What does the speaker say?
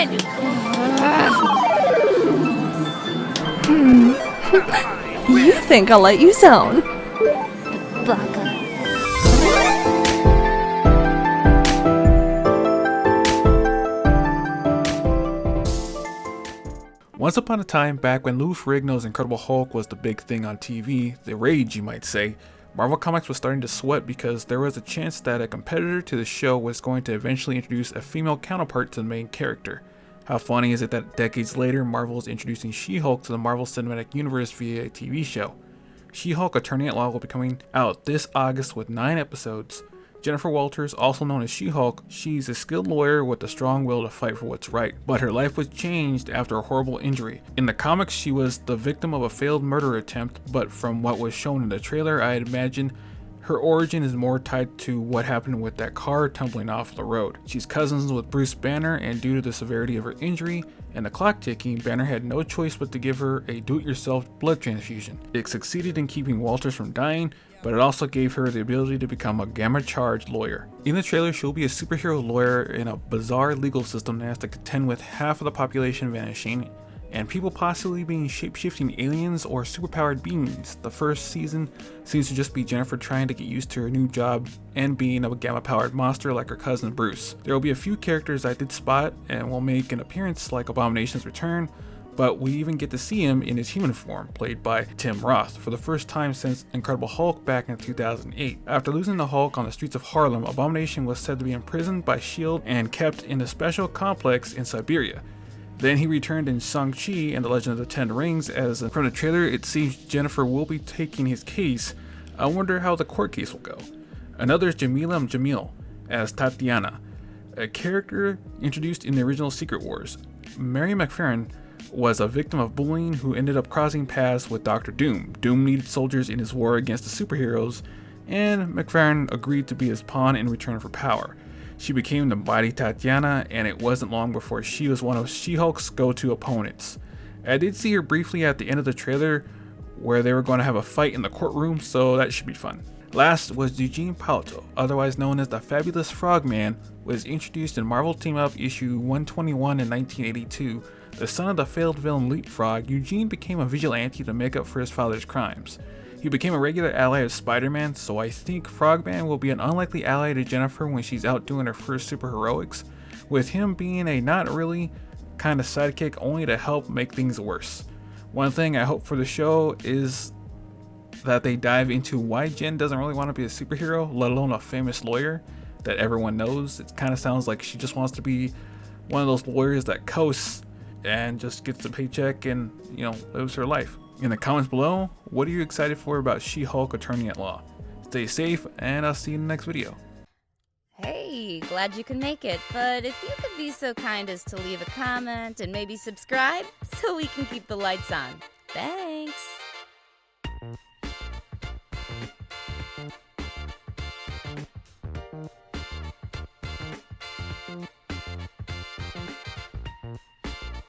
behind you. You think I'll let you zone? Baka. Once upon a time, back when Lou Ferrigno's Incredible Hulk was the big thing on TV, the rage you might say, Marvel Comics was starting to sweat because there was a chance that a competitor to the show was going to eventually introduce a female counterpart to the main character. How funny is it that decades later, Marvel is introducing She-Hulk to the Marvel Cinematic Universe via a TV show? She-Hulk Attorney at Law will be coming out this August with 9 episodes. Jennifer Walters, also known as She-Hulk, she's a skilled lawyer with a strong will to fight for what's right, but her life was changed after a horrible injury. In the comics, she was the victim of a failed murder attempt, but from what was shown in the trailer, I'd imagine her origin is more tied to what happened with that car tumbling off the road. She's cousins with Bruce Banner, and due to the severity of her injury and the clock ticking, Banner had no choice but to give her a do-it-yourself blood transfusion. It succeeded in keeping Walters from dying, but it also gave her the ability to become a gamma-charged lawyer. In the trailer, she'll be a superhero lawyer in a bizarre legal system that has to contend with half of the population vanishing, and people possibly being shape-shifting aliens or superpowered beings. The first season seems to just be Jennifer trying to get used to her new job and being a gamma-powered monster like her cousin Bruce. There will be a few characters I did spot and will make an appearance like Abomination's return, but we even get to see him in his human form, played by Tim Roth, for the first time since Incredible Hulk back in 2008. After losing the Hulk on the streets of Harlem, Abomination was said to be imprisoned by S.H.I.E.L.D. and kept in a special complex in Siberia. Then he returned in Shang-Chi and the Legend of the Ten Rings, as from the trailer it seems Jennifer will be taking his case. I wonder how the court case will go. Another is Jamila Jamil as Tatiana, a character introduced in the original Secret Wars. Mary McFerrin was a victim of bullying who ended up crossing paths with Dr. Doom. Doom needed soldiers in his war against the superheroes, and McFerrin agreed to be his pawn in return for power. She became the mighty Tatiana, and it wasn't long before she was one of She-Hulk's go-to opponents. I did see her briefly at the end of the trailer where they were going to have a fight in the courtroom, so that should be fun. Last was Eugene Palito, otherwise known as the Fabulous Frogman, was introduced in Marvel Team-Up issue 121 in 1982. The son of the failed villain Leapfrog, Eugene became a vigilante to make up for his father's crimes. He became a regular ally of Spider-Man, so I think Frogman will be an unlikely ally to Jennifer when she's out doing her first superheroics, with him being a not really kind of sidekick only to help make things worse. One thing I hope for the show is that they dive into why Jen doesn't really want to be a superhero, let alone a famous lawyer that everyone knows. It kind of sounds like she just wants to be one of those lawyers that coasts and just gets a paycheck and, lives her life. In the comments below, what are you excited for about She-Hulk Attorney at Law? Stay safe, and I'll see you in the next video. Hey, glad you can make it, but if you could be so kind as to leave a comment and maybe subscribe so we can keep the lights on. Thanks.